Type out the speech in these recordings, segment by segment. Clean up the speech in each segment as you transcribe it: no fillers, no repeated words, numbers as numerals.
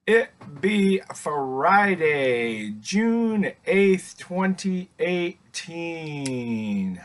It be Friday, June 8th, 2018.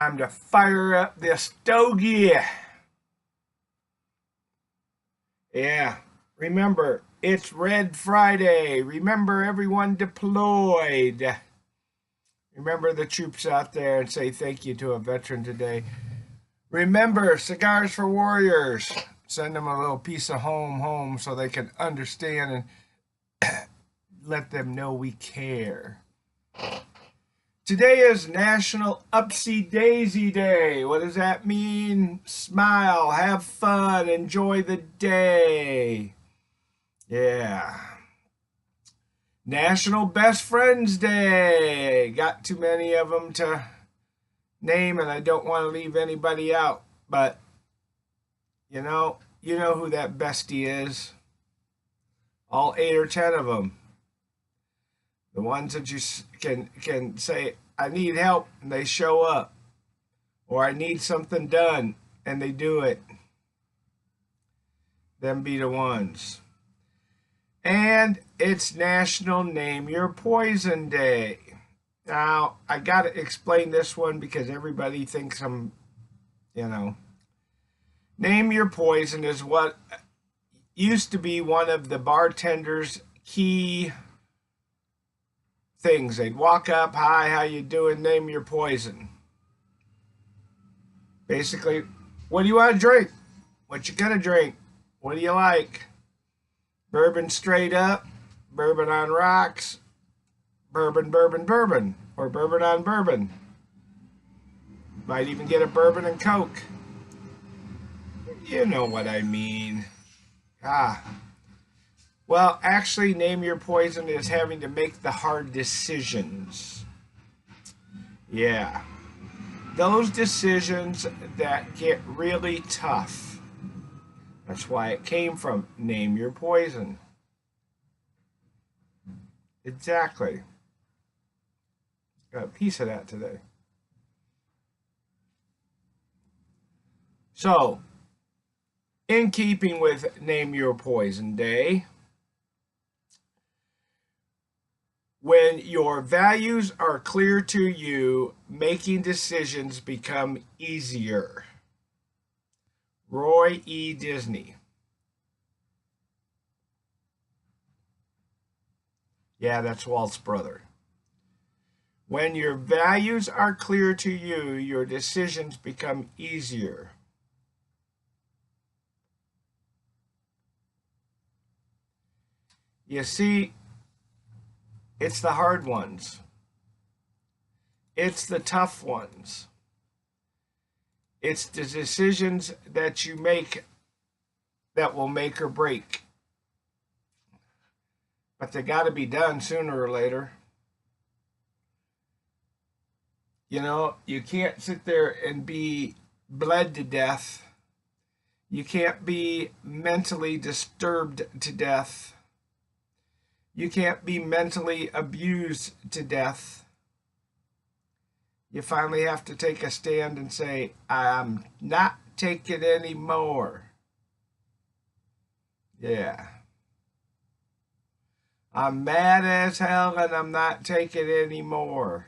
Time to fire up this stogie. Yeah, remember, it's Red Friday. Remember everyone deployed. Remember the troops out there and say thank you to a veteran today. Remember, Cigars for Warriors. Send them a little piece of home so they can understand and let them know we care. Today is National Upsie Daisy Day. What does that mean? Smile, have fun, enjoy the day. Yeah. National Best Friends Day. Got too many of them to name, and I don't want to leave anybody out. But, you know who that bestie is. All 8 or 10 of them. The ones that you can say, I need help, and they show up. Or I need something done, and they do it. Them be the ones. And it's National Name Your Poison Day. Now, I got to explain this one because everybody thinks I'm, Name Your Poison is what used to be one of the bartender's key things. They'd walk up, hi, how you doing? Name your poison. Basically, what do you want to drink? What you gonna drink? What do you like? Bourbon straight up, bourbon on rocks, bourbon, or bourbon on bourbon. Might even get a bourbon and Coke. You know what I mean. Well, actually, name your poison is having to make the hard decisions. Yeah. Those decisions that get really tough. That's why it came from name your poison. Exactly. Got a piece of that today. So, in keeping with Name Your Poison Day, when your values are clear to you, making decisions become easier. Roy E. Disney. Yeah, that's Walt's brother. When your values are clear to you, your decisions become easier. You see, it's the hard ones. It's the tough ones. It's the decisions that you make that will make or break. But they got to be done sooner or later. You can't sit there and be bled to death. You can't be mentally disturbed to death. You can't be mentally abused to death. You finally have to take a stand and say, I'm not taking any more. Yeah. I'm mad as hell and I'm not taking any more.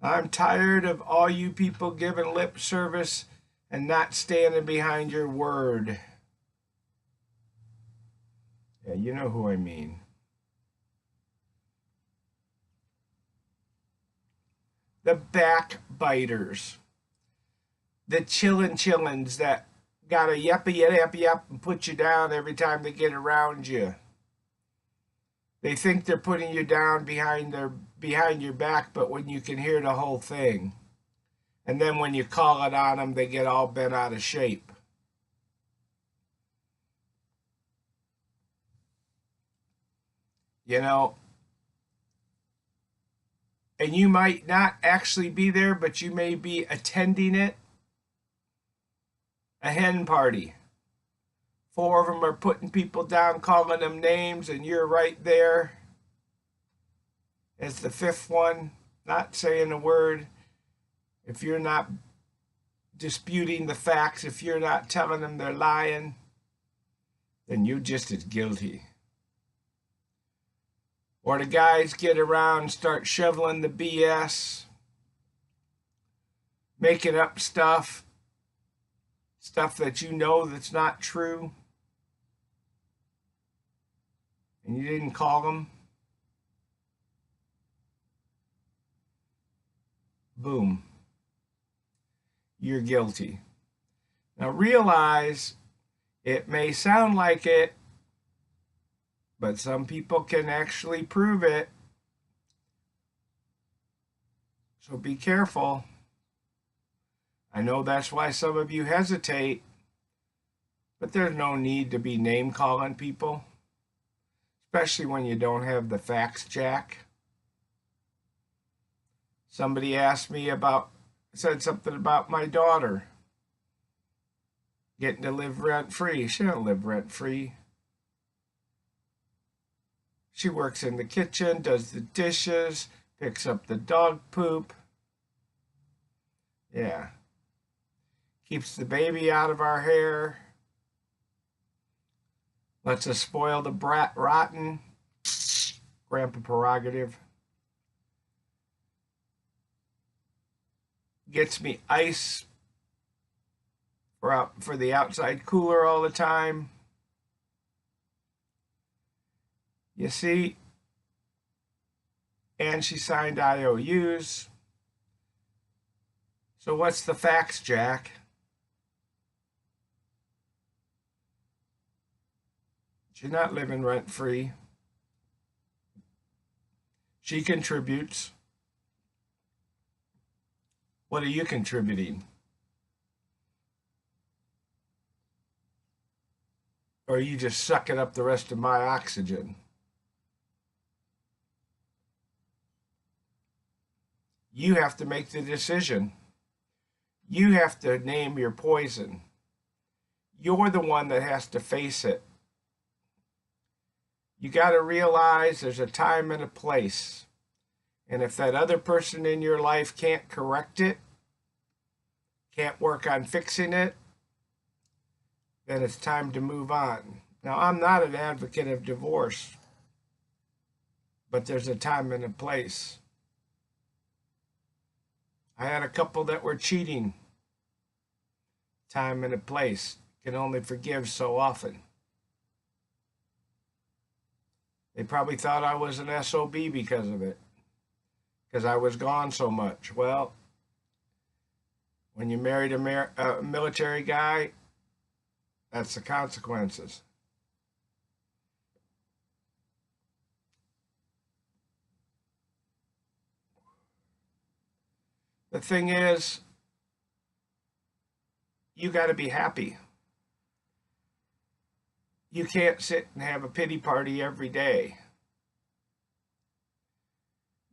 I'm tired of all you people giving lip service and not standing behind your word. Yeah, you know who I mean. The backbiters. The chillins that got a yep and put you down every time they get around you. They think they're putting you down behind your back, but when you can hear the whole thing. And then when you call it on them, they get all bent out of shape. And you might not actually be there, but you may be attending it. A hen party 4 of them are putting people down, calling them names, and you're right there as the 5th one, not saying a word. If you're not disputing the facts, if you're not telling them they're lying, then you're just as guilty. Or the guys get around and start shoveling the BS, making up stuff that you know that's not true, and you didn't call them. Boom. You're guilty. Now realize it may sound like it, but some people can actually prove it. So be careful. I know that's why some of you hesitate, but there's no need to be name calling people, especially when you don't have the facts, Jack. Somebody asked me said something about my daughter getting to live rent-free. She don't live rent-free. She works in the kitchen, does the dishes, picks up the dog poop. Yeah. Keeps the baby out of our hair. Lets us spoil the brat rotten. Grandpa prerogative. Gets me ice for the outside cooler all the time. You see? And she signed IOUs. So what's the facts, Jack? She's not living rent-free. She contributes. What are you contributing? Or are you just sucking up the rest of my oxygen? You have to make the decision. You have to name your poison. You're the one that has to face it. You got to realize there's a time and a place. And if that other person in your life can't correct it, can't work on fixing it, then it's time to move on. Now, I'm not an advocate of divorce, but there's a time and a place. I had a couple that were cheating. Time and a place. Can only forgive so often. They probably thought I was an SOB because of it, because I was gone so much. Well, when you married a military guy, that's the consequences. The thing is, you got to be happy. You can't sit and have a pity party every day.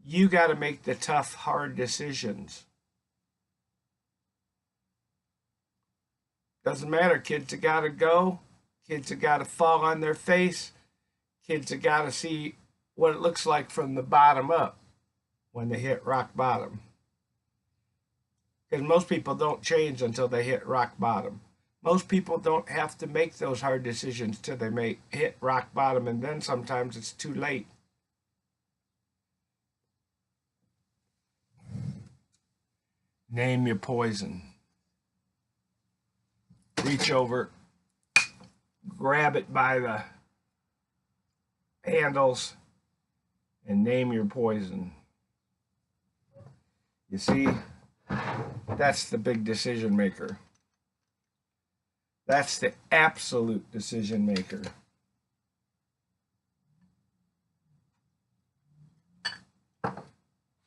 You got to make the tough, hard decisions. Doesn't matter. Kids have got to go. Kids have got to fall on their face. Kids have got to see what it looks like from the bottom up when they hit rock bottom. Because most people don't change until they hit rock bottom. Most people don't have to make those hard decisions till they hit rock bottom, and then sometimes it's too late. Name your poison. Reach over, grab it by the handles, and name your poison. You see, that's the big decision maker. That's the absolute decision maker.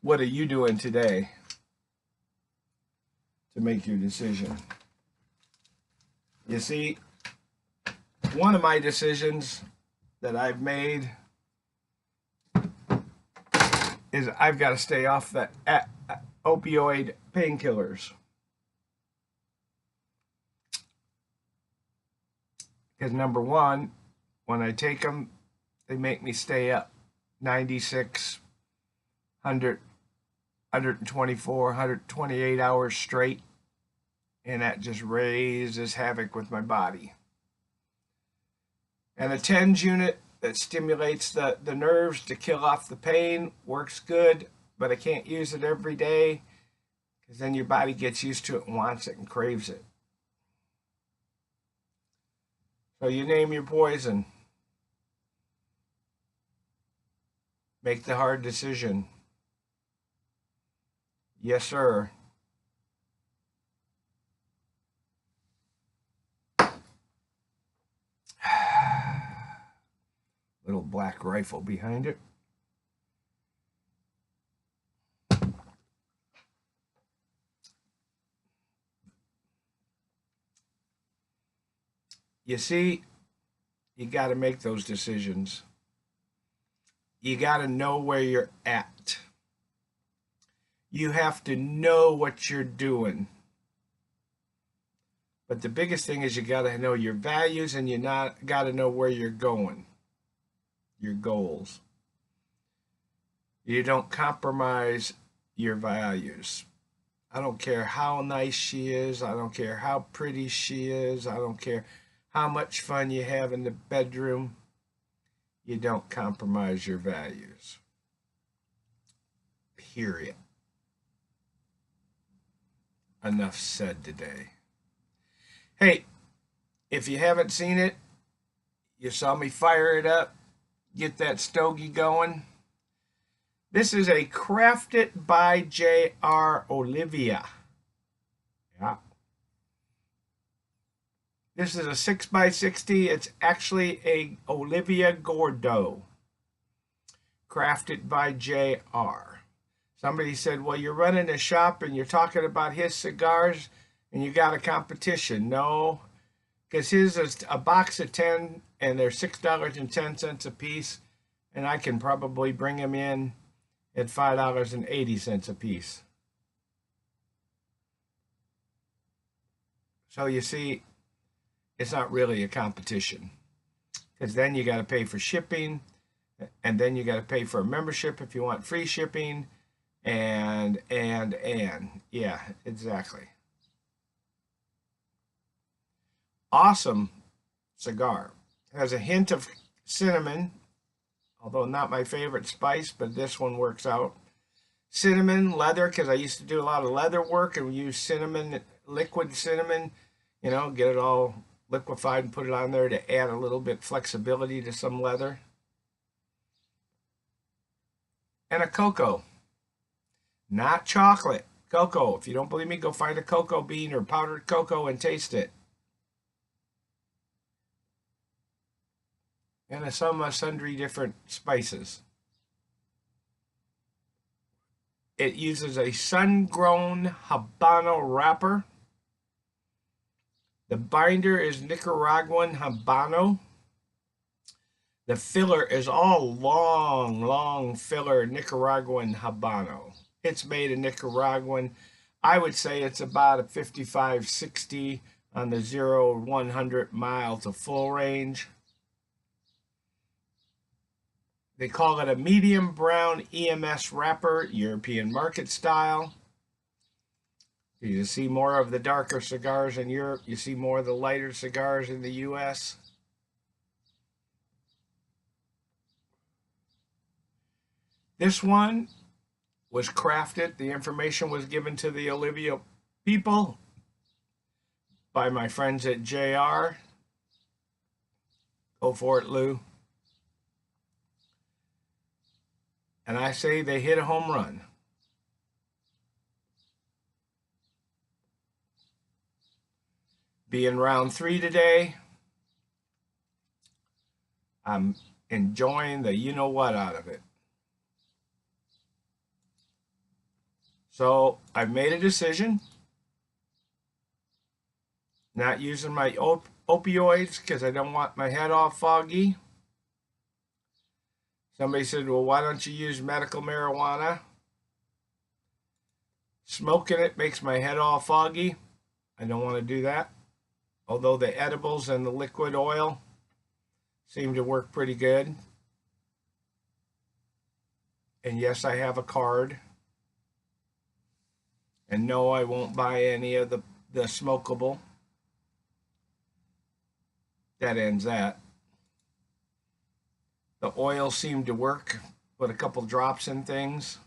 What are you doing today to make your decision? You see, one of my decisions that I've made is I've got to stay off the opioid painkillers. Because number one, when I take them, they make me stay up 96, 100, 124, 128 hours straight. And that just raises havoc with my body. And the TENS unit that stimulates the nerves to kill off the pain works good, but I can't use it every day because then your body gets used to it and wants it and craves it. So you name your poison. Make the hard decision. Yes, sir. Little black rifle behind it. You see, you got to make those decisions. You got to know where you're at. You have to know what you're doing. But the biggest thing is you got to know your values, and you got to know where you're going, your goals. You don't compromise your values. I don't care how nice she is. I don't care how pretty she is. I don't care how much fun you have in the bedroom. You don't compromise your values. Period. Enough said today. Hey, if you haven't seen it, you saw me fire it up, get that stogie going. This is a Crafted by JR Oliva. Yeah. This is a 6x60. It's actually a Oliva Gordo. Crafted by JR. Somebody said, well, you're running a shop and you're talking about his cigars and you got a competition. No, because his is a box of 10 and they're $6.10 a piece. And I can probably bring them in at $5.80 a piece. So you see, it's not really a competition, because then you got to pay for shipping, and then you got to pay for a membership if you want free shipping, and yeah, exactly. Awesome cigar. Has a hint of cinnamon, although not my favorite spice, but this one works out. Cinnamon, leather, because I used to do a lot of leather work and we use cinnamon, liquid cinnamon, you know, get it all liquefied and put it on there to add a little bit flexibility to some leather. And a cocoa. Not chocolate. Cocoa. If you don't believe me, go find a cocoa bean or powdered cocoa and taste it. And some sundry different spices. It uses a sun-grown Habano wrapper. The binder is Nicaraguan Habano. The filler is all long filler Nicaraguan Habano. It's made in Nicaraguan. I would say it's about a 55-60 on the 0-100 mile to full range. They call it a medium brown EMS wrapper, European market style. You see more of the darker cigars in Europe. You see more of the lighter cigars in the US. This one was crafted. The information was given to the Oliva people by my friends at JR. Go for it, Lou. And I say they hit a home run. Being round 3 today, I'm enjoying the you-know-what out of it. So I've made a decision. Not using my opioids because I don't want my head all foggy. Somebody said, well, why don't you use medical marijuana? Smoking it makes my head all foggy. I don't want to do that. although the edibles and the liquid oil seem to work pretty good. And yes, I have a card. And no, I won't buy any of the smokable. That ends that. The oil seemed to work. Put a couple drops in things.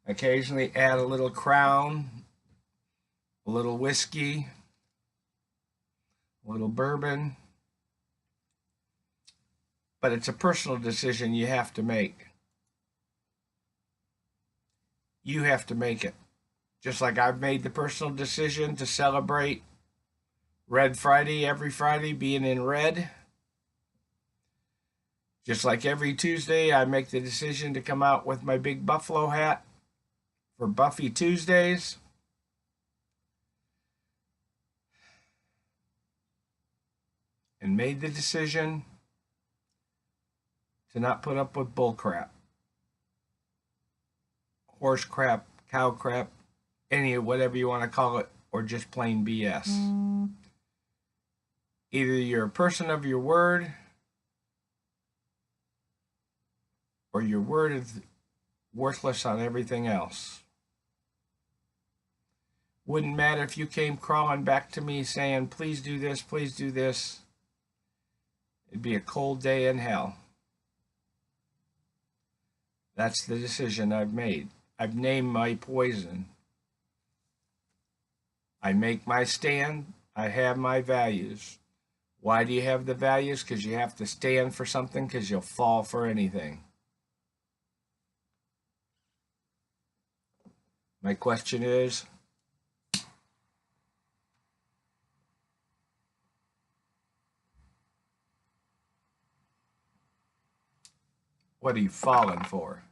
Occasionally add a little Crown, a little whiskey, a little bourbon. But it's a personal decision you have to make. You have to make it. Just like I've made the personal decision to celebrate Red Friday every Friday being in red. Just like every Tuesday, I make the decision to come out with my big buffalo hat for Buffy Tuesdays. And made the decision to not put up with bull crap. Horse crap, cow crap, any of whatever you want to call it, or just plain BS. Either you're a person of your word, or your word is worthless on everything else. Wouldn't matter if you came crawling back to me saying, please do this, please do this. It'd be a cold day in hell. That's the decision I've made. I've named my poison. I make my stand. I have my values. Why do you have the values? Because you have to stand for something, because you'll fall for anything. My question is, what are you falling for?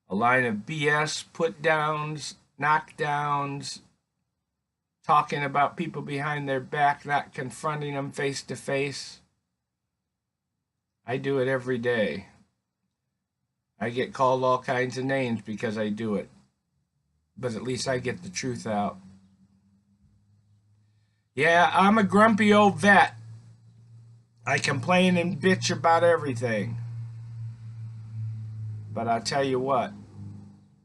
A line of BS, put downs, knockdowns, talking about people behind their back, not confronting them face to face. I do it every day. I get called all kinds of names because I do it. But at least I get the truth out. Yeah, I'm a grumpy old vet. I complain and bitch about everything. But I'll tell you what,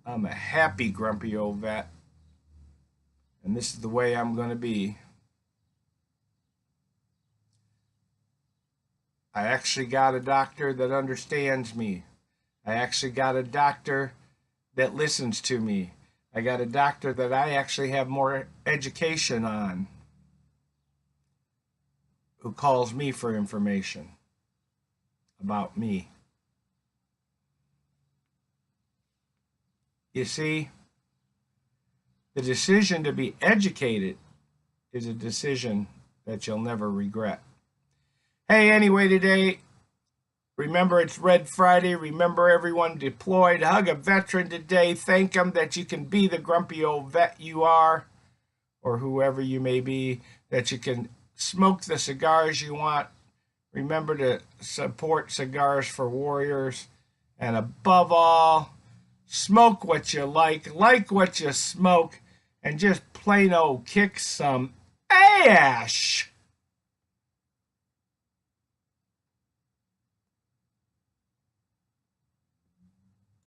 I'm a happy grumpy old vet. And this is the way I'm going to be. I actually got a doctor that understands me. I actually got a doctor that listens to me. I got a doctor that I actually have more education on, who calls me for information about me. You see, the decision to be educated is a decision that you'll never regret. Hey, anyway, today, remember it's Red Friday. Remember everyone deployed. Hug a veteran today. Thank them that you can be the grumpy old vet you are, or whoever you may be, that you can smoke the cigars you want. Remember to support Cigars for Warriors. And above all, smoke what you like what you smoke, and just plain old kick some ash.